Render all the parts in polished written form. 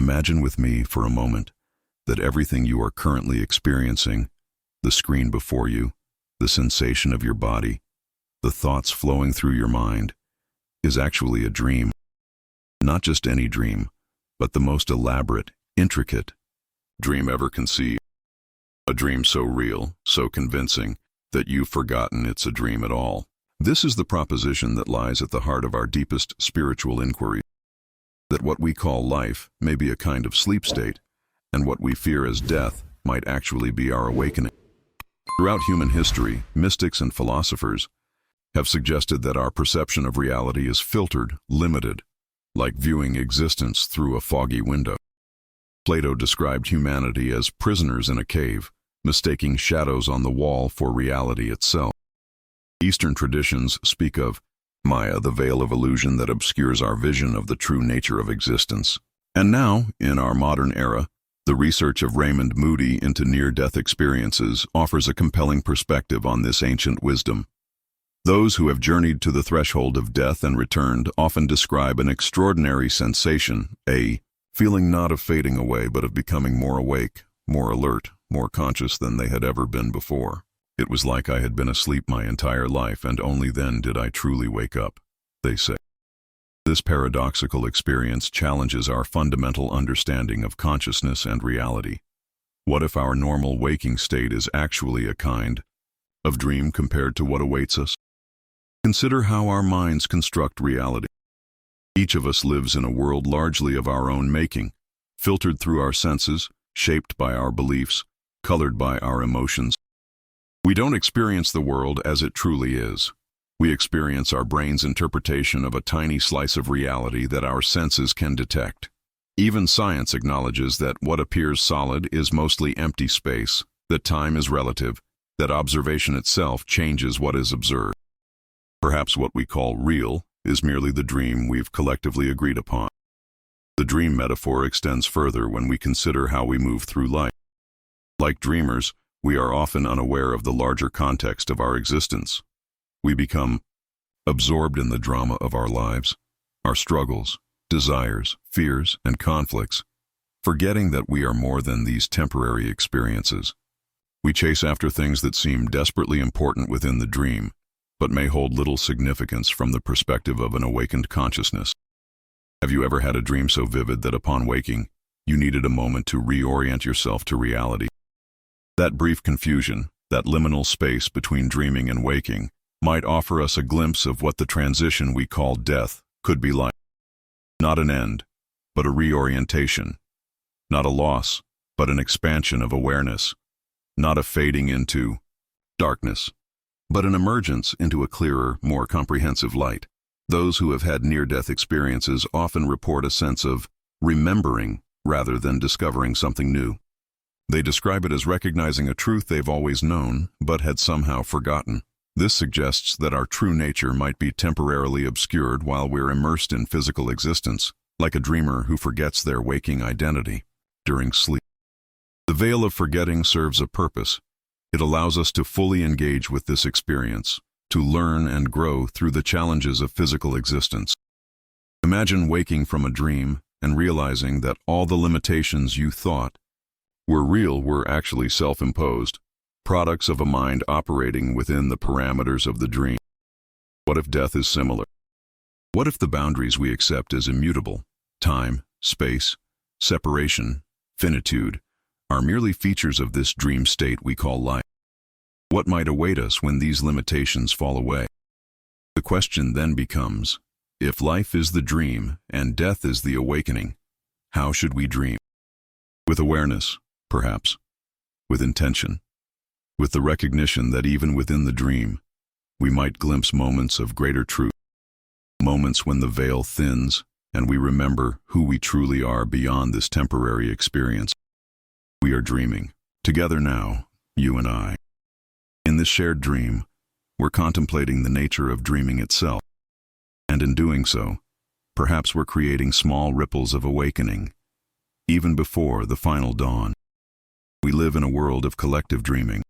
Imagine with me for a moment that everything you are currently experiencing, the screen before you, the sensation of your body, the thoughts flowing through your mind, is actually a dream. Not just any dream, but the most elaborate, intricate dream ever conceived. A dream so real, so convincing, that you've forgotten it's a dream at all. This is the proposition that lies at the heart of our deepest spiritual inquiry, that what we call life may be a kind of sleep state, and what we fear as death might actually be our awakening. Throughout human history, mystics and philosophers have suggested that our perception of reality is filtered, limited, like viewing existence through a foggy window. Plato described humanity as prisoners in a cave, mistaking shadows on the wall for reality itself. Eastern traditions speak of Maya, the veil of illusion that obscures our vision of the true nature of existence. And now, in our modern era, the research of Raymond Moody into near-death experiences offers a compelling perspective on this ancient wisdom. Those who have journeyed to the threshold of death and returned often describe an extraordinary sensation, a feeling not of fading away but of becoming more awake, more alert, more conscious than they had ever been before. It was like I had been asleep my entire life, and only then did I truly wake up, they say. This paradoxical experience challenges our fundamental understanding of consciousness and reality. What if our normal waking state is actually a kind of dream compared to what awaits us? Consider how our minds construct reality. Each of us lives in a world largely of our own making, filtered through our senses, shaped by our beliefs, colored by our emotions. We don't experience the world as it truly is. We experience our brain's interpretation of a tiny slice of reality that our senses can detect. Even science acknowledges that what appears solid is mostly empty space, that time is relative, that observation itself changes what is observed. Perhaps what we call real is merely the dream we've collectively agreed upon. The dream metaphor extends further when we consider how we move through life. Like dreamers, we are often unaware of the larger context of our existence. We become absorbed in the drama of our lives, our struggles, desires, fears, and conflicts, forgetting that we are more than these temporary experiences. We chase after things that seem desperately important within the dream, but may hold little significance from the perspective of an awakened consciousness. Have you ever had a dream so vivid that upon waking, you needed a moment to reorient yourself to reality? That brief confusion, that liminal space between dreaming and waking, might offer us a glimpse of what the transition we call death could be like. Not an end, but a reorientation. Not a loss, but an expansion of awareness. Not a fading into darkness, but an emergence into a clearer, more comprehensive light. Those who have had near-death experiences often report a sense of remembering rather than discovering something new. They describe it as recognizing a truth they've always known, but had somehow forgotten. This suggests that our true nature might be temporarily obscured while we're immersed in physical existence, like a dreamer who forgets their waking identity during sleep. The veil of forgetting serves a purpose. It allows us to fully engage with this experience, to learn and grow through the challenges of physical existence. Imagine waking from a dream and realizing that all the limitations you thought were real were actually self-imposed, products of a mind operating within the parameters of the dream. What if death is similar? What if the boundaries we accept as immutable, time, space, separation, finitude, are merely features of this dream state we call life? What might await us when these limitations fall away? The question then becomes, if life is the dream and death is the awakening, how should we dream? With awareness, perhaps. With intention. With the recognition that even within the dream, we might glimpse moments of greater truth. Moments when the veil thins and we remember who we truly are beyond this temporary experience. We are dreaming, together now, you and I. In this shared dream, we're contemplating the nature of dreaming itself. And in doing so, perhaps we're creating small ripples of awakening, even before the final dawn. We live in a world of collective dreaming,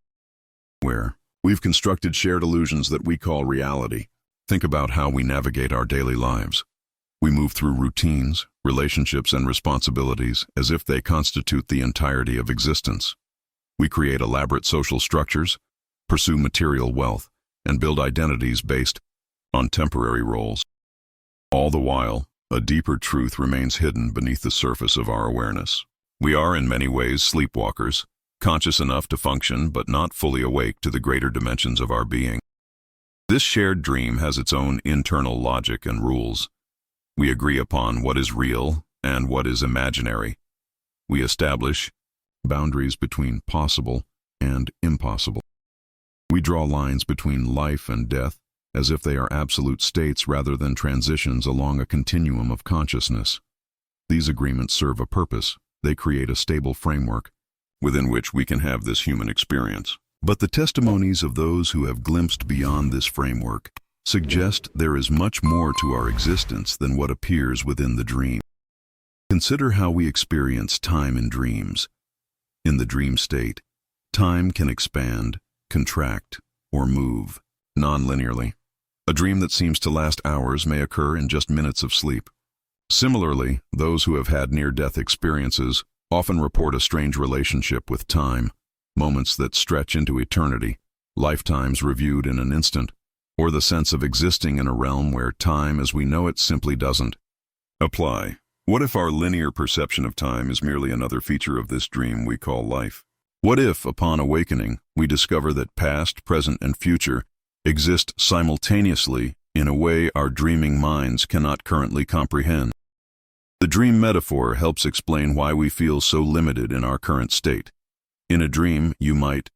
where we've constructed shared illusions that we call reality. Think about how we navigate our daily lives. We move through routines, relationships, and responsibilities as if they constitute the entirety of existence. We create elaborate social structures, pursue material wealth, and build identities based on temporary roles. All the while, a deeper truth remains hidden beneath the surface of our awareness. We are in many ways sleepwalkers, conscious enough to function but not fully awake to the greater dimensions of our being. This shared dream has its own internal logic and rules. We agree upon what is real and what is imaginary. We establish boundaries between possible and impossible. We draw lines between life and death as if they are absolute states rather than transitions along a continuum of consciousness. These agreements serve a purpose. They create a stable framework within which we can have this human experience. But the testimonies of those who have glimpsed beyond this framework suggest there is much more to our existence than what appears within the dream. Consider how we experience time in dreams. In the dream state, time can expand, contract, or move non-linearly. A dream that seems to last hours may occur in just minutes of sleep. Similarly, those who have had near-death experiences often report a strange relationship with time, moments that stretch into eternity, lifetimes reviewed in an instant, or the sense of existing in a realm where time as we know it simply doesn't apply. What if our linear perception of time is merely another feature of this dream we call life? What if, upon awakening, we discover that past, present, and future exist simultaneously in a way our dreaming minds cannot currently comprehend? The dream metaphor helps explain why we feel so limited in our current state. In a dream, you might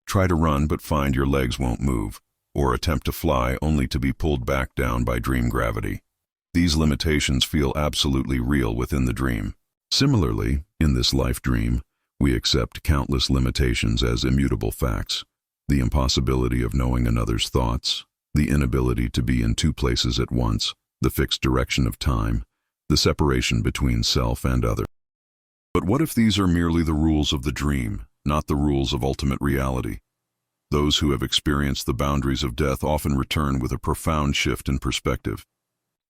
try to run but find your legs won't move, or attempt to fly only to be pulled back down by dream gravity. These limitations feel absolutely real within the dream. Similarly, in this life dream, we accept countless limitations as immutable facts: the impossibility of knowing another's thoughts, the inability to be in two places at once, the fixed direction of time, the separation between self and other. But what if these are merely the rules of the dream, not the rules of ultimate reality? Those who have experienced the boundaries of death often return with a profound shift in perspective.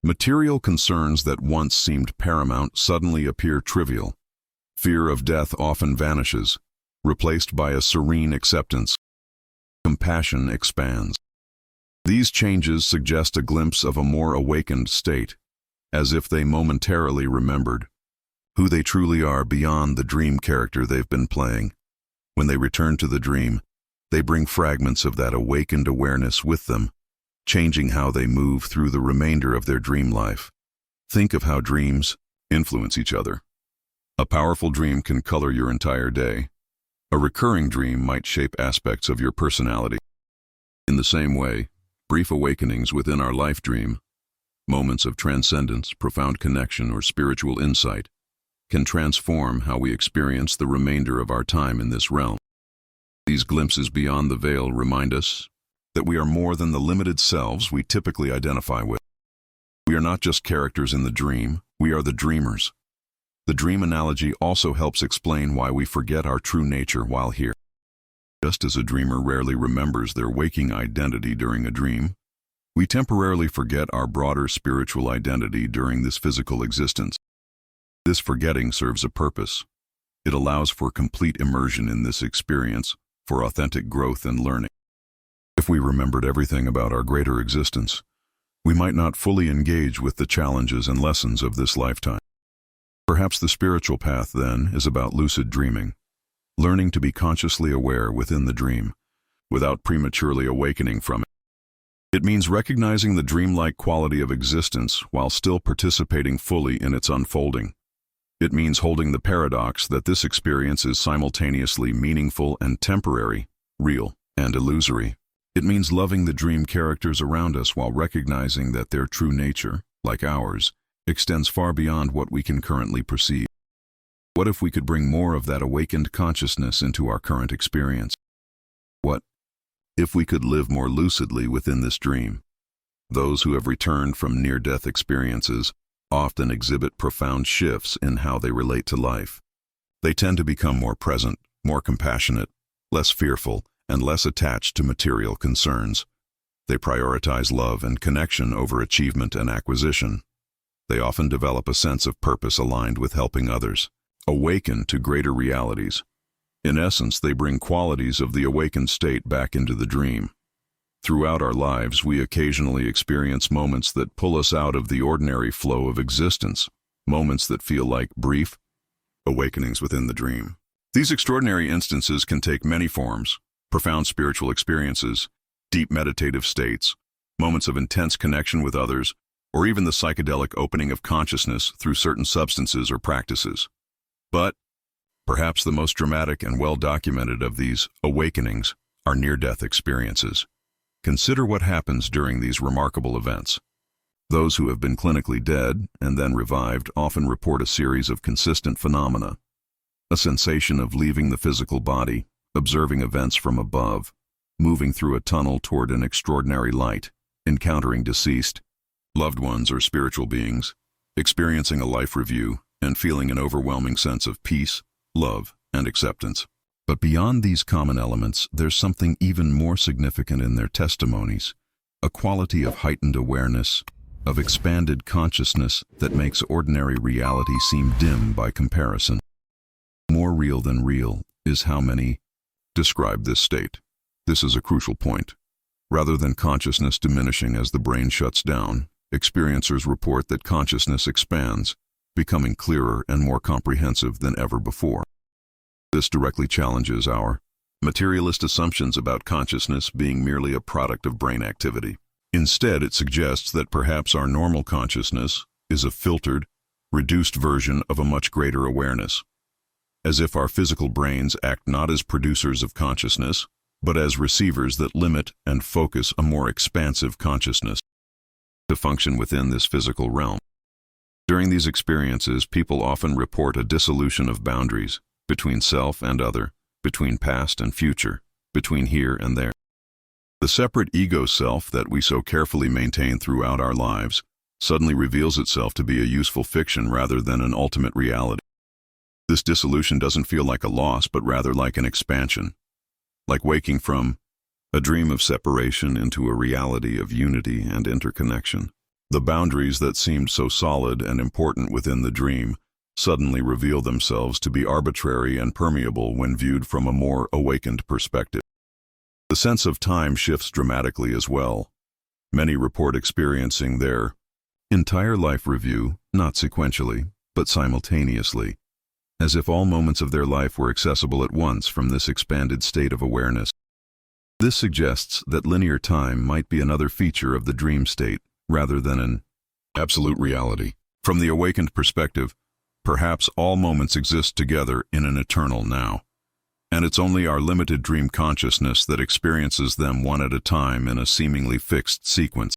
Material concerns that once seemed paramount suddenly appear trivial. Fear of death often vanishes, replaced by a serene acceptance. Compassion expands. These changes suggest a glimpse of a more awakened state, as if they momentarily remembered who they truly are beyond the dream character they've been playing. When they return to the dream, they bring fragments of that awakened awareness with them, changing how they move through the remainder of their dream life. Think of how dreams influence each other. A powerful dream can color your entire day. A recurring dream might shape aspects of your personality. In the same way, brief awakenings within our life dream, moments of transcendence, profound connection, or spiritual insight, can transform how we experience the remainder of our time in this realm. These glimpses beyond the veil remind us that we are more than the limited selves we typically identify with. We are not just characters in the dream, we are the dreamers. The dream analogy also helps explain why we forget our true nature while here. Just as a dreamer rarely remembers their waking identity during a dream, we temporarily forget our broader spiritual identity during this physical existence. This forgetting serves a purpose. It allows for complete immersion in this experience, for authentic growth and learning. If we remembered everything about our greater existence, we might not fully engage with the challenges and lessons of this lifetime. Perhaps the spiritual path, then, is about lucid dreaming, learning to be consciously aware within the dream, without prematurely awakening from it. It means recognizing the dreamlike quality of existence while still participating fully in its unfolding. It means holding the paradox that this experience is simultaneously meaningful and temporary, real and illusory. It means loving the dream characters around us while recognizing that their true nature, like ours, extends far beyond what we can currently perceive. What if we could bring more of that awakened consciousness into our current experience? What if we could live more lucidly within this dream? Those who have returned from near-death experiences often exhibit profound shifts in how they relate to life. They tend to become more present, more compassionate, less fearful, and less attached to material concerns. They prioritize love and connection over achievement and acquisition. They often develop a sense of purpose aligned with helping others. Awaken to greater realities. In essence, they bring qualities of the awakened state back into the dream. Throughout our lives, we occasionally experience moments that pull us out of the ordinary flow of existence, moments that feel like brief awakenings within the dream. These extraordinary instances can take many forms: profound spiritual experiences, deep meditative states, moments of intense connection with others, or even the psychedelic opening of consciousness through certain substances or practices. But perhaps the most dramatic and well-documented of these awakenings are near-death experiences. Consider what happens during these remarkable events. Those who have been clinically dead and then revived often report a series of consistent phenomena: a sensation of leaving the physical body, observing events from above, moving through a tunnel toward an extraordinary light, encountering deceased loved ones or spiritual beings, experiencing a life review, and feeling an overwhelming sense of peace, love, and acceptance. But beyond these common elements, there's something even more significant in their testimonies: a quality of heightened awareness, of expanded consciousness that makes ordinary reality seem dim by comparison. More real than real is how many describe this state. This is a crucial point. Rather than consciousness diminishing as the brain shuts down, experiencers report that consciousness expands, becoming clearer and more comprehensive than ever before. This directly challenges our materialist assumptions about consciousness being merely a product of brain activity. Instead, it suggests that perhaps our normal consciousness is a filtered, reduced version of a much greater awareness, as if our physical brains act not as producers of consciousness, but as receivers that limit and focus a more expansive consciousness to function within this physical realm. During these experiences, people often report a dissolution of boundaries between self and other, between past and future, between here and there. The separate ego self that we so carefully maintain throughout our lives suddenly reveals itself to be a useful fiction rather than an ultimate reality. This dissolution doesn't feel like a loss, but rather like an expansion, like waking from a dream of separation into a reality of unity and interconnection. The boundaries that seemed so solid and important within the dream suddenly reveal themselves to be arbitrary and permeable when viewed from a more awakened perspective. The sense of time shifts dramatically as well. Many report experiencing their entire life review, not sequentially, but simultaneously, as if all moments of their life were accessible at once from this expanded state of awareness. This suggests that linear time might be another feature of the dream state, rather than an absolute reality. From the awakened perspective, perhaps all moments exist together in an eternal now, and it's only our limited dream consciousness that experiences them one at a time in a seemingly fixed sequence.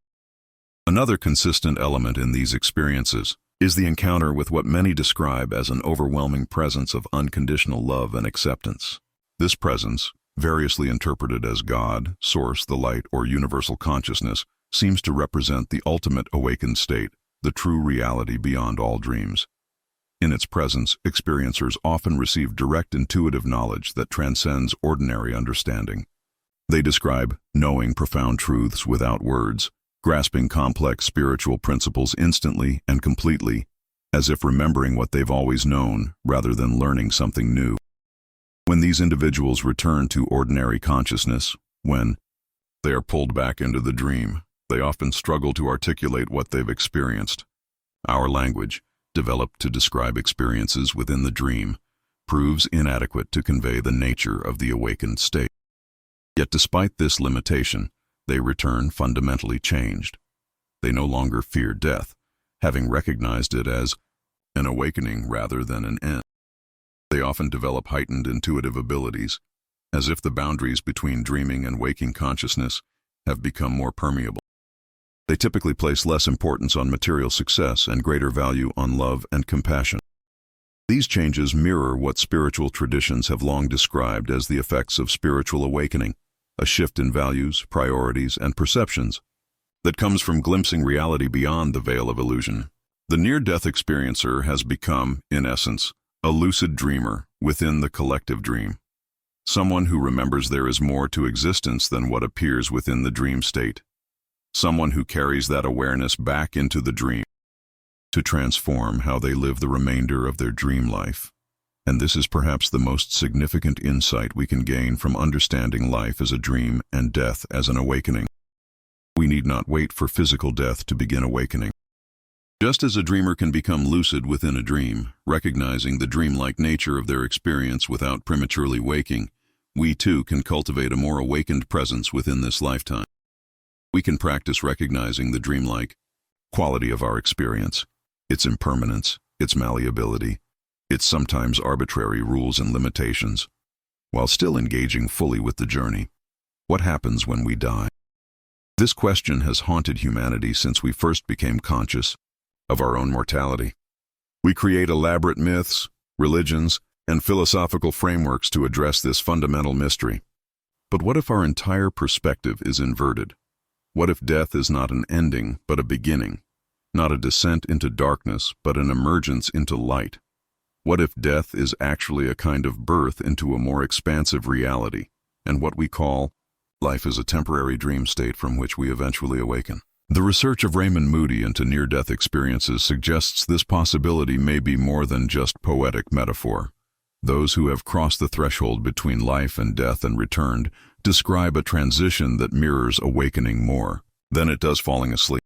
Another consistent element in these experiences is the encounter with what many describe as an overwhelming presence of unconditional love and acceptance. This presence, variously interpreted as God, Source, the Light, or universal consciousness, seems to represent the ultimate awakened state, the true reality beyond all dreams. In its presence, experiencers often receive direct intuitive knowledge that transcends ordinary understanding. They describe knowing profound truths without words, grasping complex spiritual principles instantly and completely, as if remembering what they've always known rather than learning something new. When these individuals return to ordinary consciousness, when they are pulled back into the dream, they often struggle to articulate what they've experienced. Our language, developed to describe experiences within the dream, proves inadequate to convey the nature of the awakened state. Yet despite this limitation, they return fundamentally changed. They no longer fear death, having recognized it as an awakening rather than an end. They often develop heightened intuitive abilities, as if the boundaries between dreaming and waking consciousness have become more permeable. They typically place less importance on material success and greater value on love and compassion. These changes mirror what spiritual traditions have long described as the effects of spiritual awakening, a shift in values, priorities, and perceptions that comes from glimpsing reality beyond the veil of illusion. The near-death experiencer has become, in essence, a lucid dreamer within the collective dream, someone who remembers there is more to existence than what appears within the dream state, someone who carries that awareness back into the dream. to transform how they live the remainder of their dream life. And this is perhaps the most significant insight we can gain from understanding life as a dream and death as an awakening. We need not wait for physical death to begin awakening. Just as a dreamer can become lucid within a dream, recognizing the dreamlike nature of their experience without prematurely waking, we too can cultivate a more awakened presence within this lifetime. We can practice recognizing the dreamlike quality of our experience, its impermanence, its malleability, its sometimes arbitrary rules and limitations, while still engaging fully with the journey. What happens when we die? This question has haunted humanity since we first became conscious of our own mortality. We create elaborate myths, religions, and philosophical frameworks to address this fundamental mystery. But what if our entire perspective is inverted? What if death is not an ending, but a beginning? Not a descent into darkness, but an emergence into light? What if death is actually a kind of birth into a more expansive reality, and what we call life is a temporary dream state from which we eventually awaken? The research of Raymond Moody into near-death experiences suggests this possibility may be more than just poetic metaphor. Those who have crossed the threshold between life and death and returned describe a transition that mirrors awakening more than it does falling asleep.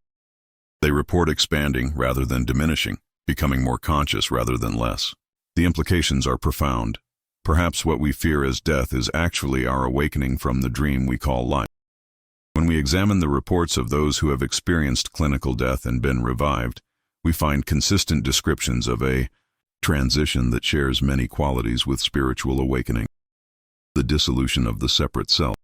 They report expanding rather than diminishing, becoming more conscious rather than less. The implications are profound. Perhaps what we fear as death is actually our awakening from the dream we call life. When we examine the reports of those who have experienced clinical death and been revived, we find consistent descriptions of a transition that shares many qualities with spiritual awakening. The dissolution of the separate self,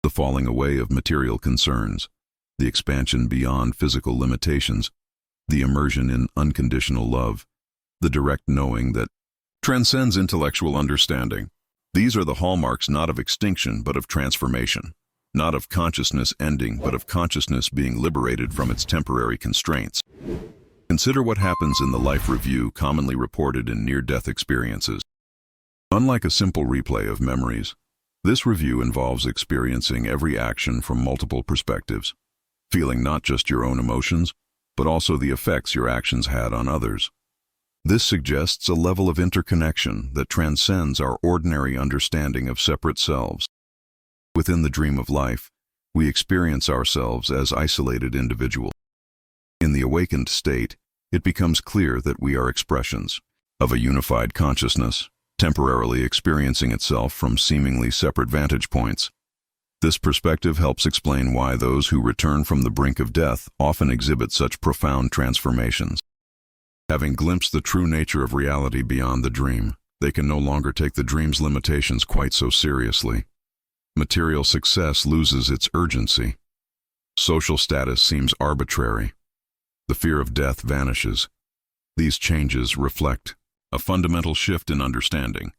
the falling away of material concerns, the expansion beyond physical limitations, the immersion in unconditional love, the direct knowing that transcends intellectual understanding. These are the hallmarks not of extinction but of transformation, not of consciousness ending but of consciousness being liberated from its temporary constraints. Consider what happens in the life review commonly reported in near-death experiences. Unlike a simple replay of memories, this review involves experiencing every action from multiple perspectives, feeling not just your own emotions, but also the effects your actions had on others. This suggests a level of interconnection that transcends our ordinary understanding of separate selves. Within the dream of life, we experience ourselves as isolated individuals. In the awakened state, it becomes clear that we are expressions of a unified consciousness, temporarily experiencing itself from seemingly separate vantage points. This perspective helps explain why those who return from the brink of death often exhibit such profound transformations. Having glimpsed the true nature of reality beyond the dream, they can no longer take the dream's limitations quite so seriously. Material success loses its urgency. Social status seems arbitrary. The fear of death vanishes. These changes reflect a fundamental shift in understanding,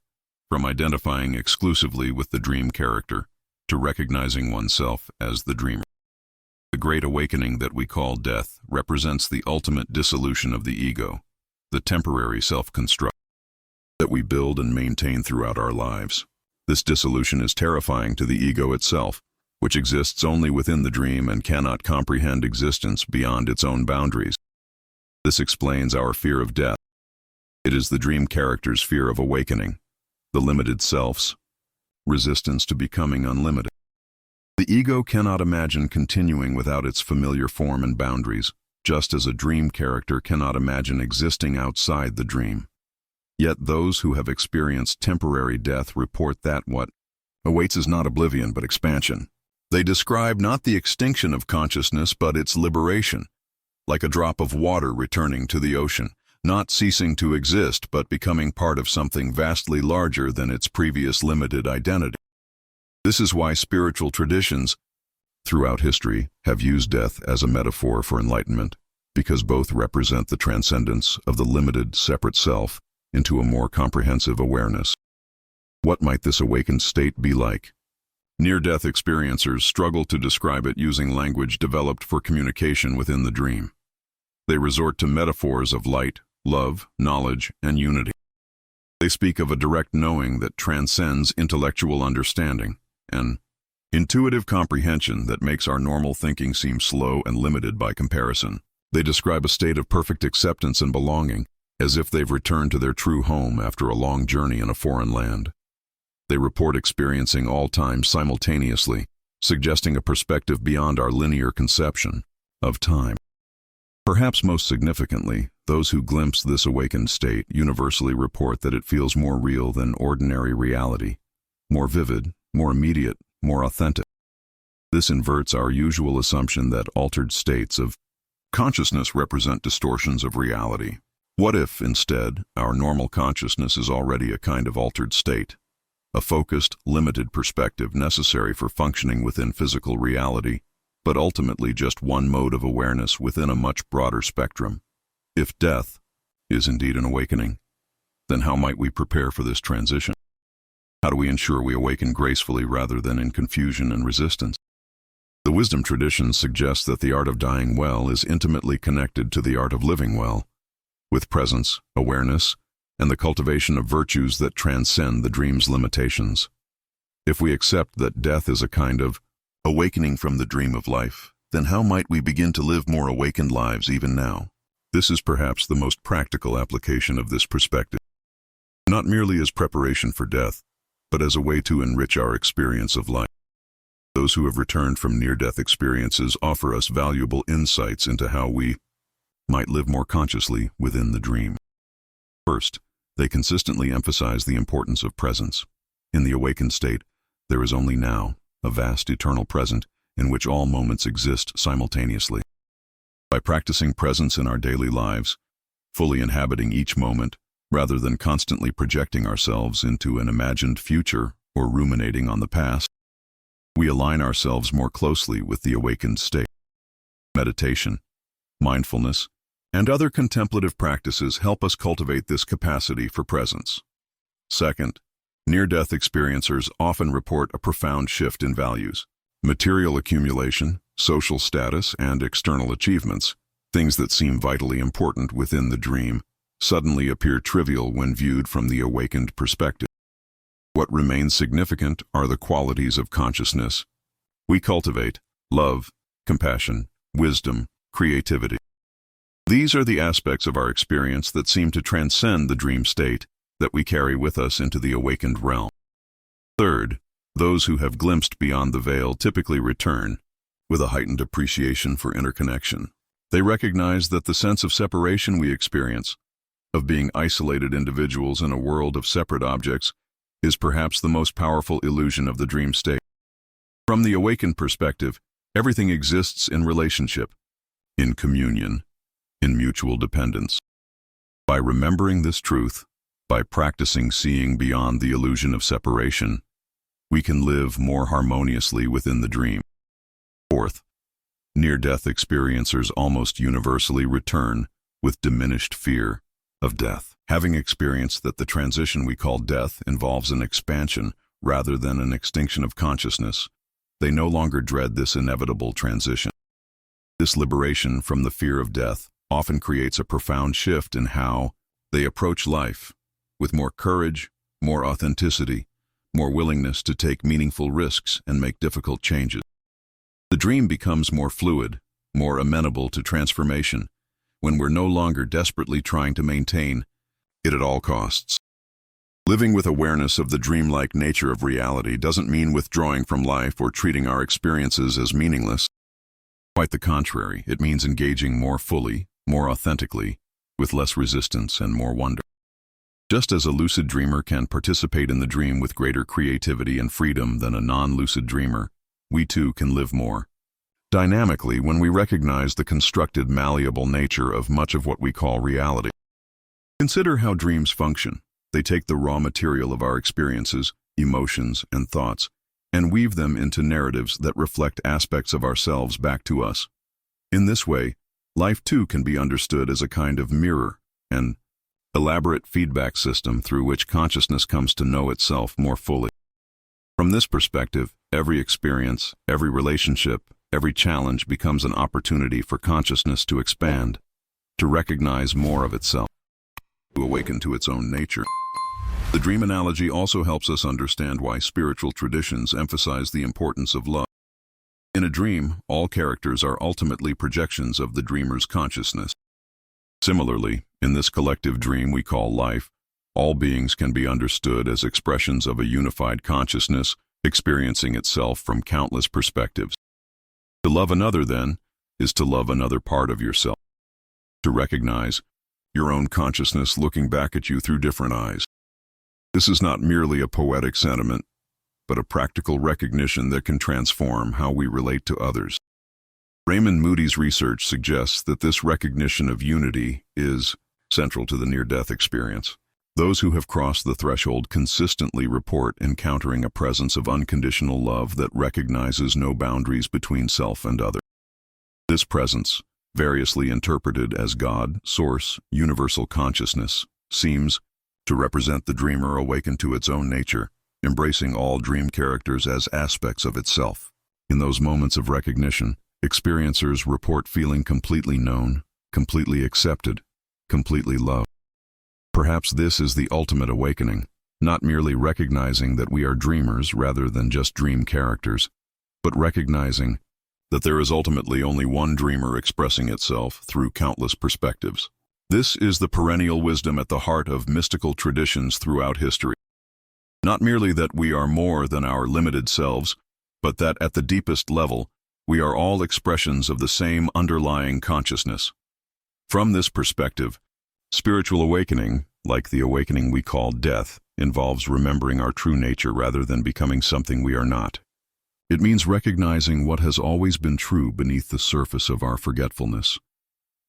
from identifying exclusively with the dream character to recognizing oneself as the dreamer. The great awakening that we call death represents the ultimate dissolution of the ego, the temporary self-construct that we build and maintain throughout our lives. This dissolution is terrifying to the ego itself, which exists only within the dream and cannot comprehend existence beyond its own boundaries. This explains our fear of death. It is the dream character's fear of awakening, the limited self's resistance to becoming unlimited. The ego cannot imagine continuing without its familiar form and boundaries, just as a dream character cannot imagine existing outside the dream. Yet those who have experienced temporary death report that what awaits is not oblivion but expansion. They describe not the extinction of consciousness but its liberation, like a drop of water returning to the ocean, not ceasing to exist but becoming part of something vastly larger than its previous limited identity. This is why spiritual traditions throughout history have used death as a metaphor for enlightenment, because both represent the transcendence of the limited, separate self into a more comprehensive awareness. What might this awakened state be like? Near-death experiencers struggle to describe it using language developed for communication within the dream. They resort to metaphors of light, love, knowledge, and unity. They speak of a direct knowing that transcends intellectual understanding, an intuitive comprehension that makes our normal thinking seem slow and limited by comparison. They describe a state of perfect acceptance and belonging, as if they've returned to their true home after a long journey in a foreign land. They report experiencing all time simultaneously, suggesting a perspective beyond our linear conception of time. Perhaps most significantly, those who glimpse this awakened state universally report that it feels more real than ordinary reality, more vivid, more immediate, more authentic. This inverts our usual assumption that altered states of consciousness represent distortions of reality. What if, instead, our normal consciousness is already a kind of altered state, a focused, limited perspective necessary for functioning within physical reality, but ultimately just one mode of awareness within a much broader spectrum? If death is indeed an awakening, then how might we prepare for this transition? How do we ensure we awaken gracefully rather than in confusion and resistance? The wisdom tradition suggests that the art of dying well is intimately connected to the art of living well, with presence, awareness, and the cultivation of virtues that transcend the dream's limitations. If we accept that death is a kind of awakening from the dream of life, then how might we begin to live more awakened lives even now? This is perhaps the most practical application of this perspective, not merely as preparation for death, but as a way to enrich our experience of life. Those who have returned from near-death experiences offer us valuable insights into how we might live more consciously within the dream. First, they consistently emphasize the importance of presence. In the awakened state, there is only now, a vast eternal present in which all moments exist simultaneously. By practicing presence in our daily lives, fully inhabiting each moment, rather than constantly projecting ourselves into an imagined future or ruminating on the past, we align ourselves more closely with the awakened state. Meditation, mindfulness, and other contemplative practices help us cultivate this capacity for presence. Second, near-death experiencers often report a profound shift in values. Material accumulation, social status, and external achievements, things that seem vitally important within the dream, suddenly appear trivial when viewed from the awakened perspective. What remains significant are the qualities of consciousness we cultivate: love, compassion, wisdom, creativity. These are the aspects of our experience that seem to transcend the dream state that we carry with us into the awakened realm. Third, those who have glimpsed beyond the veil typically return with a heightened appreciation for interconnection. They recognize that the sense of separation we experience, of being isolated individuals in a world of separate objects, is perhaps the most powerful illusion of the dream state. From the awakened perspective, everything exists in relationship, in communion, in mutual dependence. By remembering this truth, by practicing seeing beyond the illusion of separation, we can live more harmoniously within the dream. Fourth, near-death experiencers almost universally return with diminished fear of death. Having experienced that the transition we call death involves an expansion rather than an extinction of consciousness, they no longer dread this inevitable transition. This liberation from the fear of death often creates a profound shift in how they approach life, with more courage, more authenticity, more willingness to take meaningful risks and make difficult changes. The dream becomes more fluid, more amenable to transformation, when we're no longer desperately trying to maintain it at all costs. Living with awareness of the dreamlike nature of reality doesn't mean withdrawing from life or treating our experiences as meaningless. Quite the contrary, it means engaging more fully, more authentically, with less resistance and more wonder. Just as a lucid dreamer can participate in the dream with greater creativity and freedom than a non-lucid dreamer, we too can live more dynamically when we recognize the constructed, malleable nature of much of what we call reality. Consider how dreams function. They take the raw material of our experiences, emotions, and thoughts, and weave them into narratives that reflect aspects of ourselves back to us. In this way, life too can be understood as a kind of mirror, an elaborate feedback system through which consciousness comes to know itself more fully. From this perspective, every experience, every relationship, every challenge becomes an opportunity for consciousness to expand, to recognize more of itself, to awaken to its own nature. The dream analogy also helps us understand why spiritual traditions emphasize the importance of love. In a dream, all characters are ultimately projections of the dreamer's consciousness. Similarly, in this collective dream we call life, all beings can be understood as expressions of a unified consciousness experiencing itself from countless perspectives. To love another, then, is to love another part of yourself. To recognize your own consciousness looking back at you through different eyes. This is not merely a poetic sentiment, but a practical recognition that can transform how we relate to others. Raymond Moody's research suggests that this recognition of unity is central to the near-death experience. Those who have crossed the threshold consistently report encountering a presence of unconditional love that recognizes no boundaries between self and other. This presence, variously interpreted as God, Source, universal consciousness, seems to represent the dreamer awakened to its own nature, embracing all dream characters as aspects of itself. In those moments of recognition, experiencers report feeling completely known, completely accepted, completely loved. Perhaps this is the ultimate awakening, not merely recognizing that we are dreamers rather than just dream characters, but recognizing that there is ultimately only one dreamer expressing itself through countless perspectives. This is the perennial wisdom at the heart of mystical traditions throughout history. Not merely that we are more than our limited selves, but that at the deepest level, we are all expressions of the same underlying consciousness. From this perspective, spiritual awakening, like the awakening we call death, involves remembering our true nature rather than becoming something we are not. It means recognizing what has always been true beneath the surface of our forgetfulness.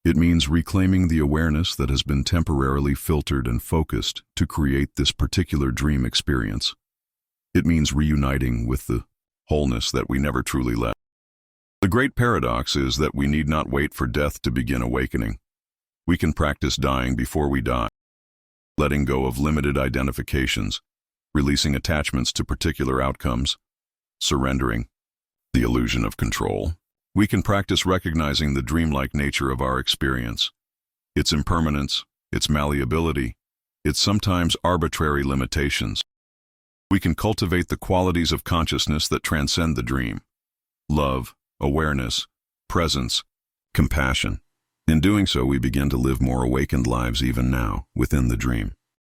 It means reclaiming the awareness that has been temporarily filtered and focused to create this particular dream experience. It means reuniting with the wholeness that we never truly left. The great paradox is that we need not wait for death to begin awakening. We can practice dying before we die, letting go of limited identifications, releasing attachments to particular outcomes, surrendering the illusion of control. We can practice recognizing the dreamlike nature of our experience, its impermanence, its malleability, its sometimes arbitrary limitations. We can cultivate the qualities of consciousness that transcend the dream: love, awareness, presence, compassion. In doing so, we begin to live more awakened lives even now, within the dream.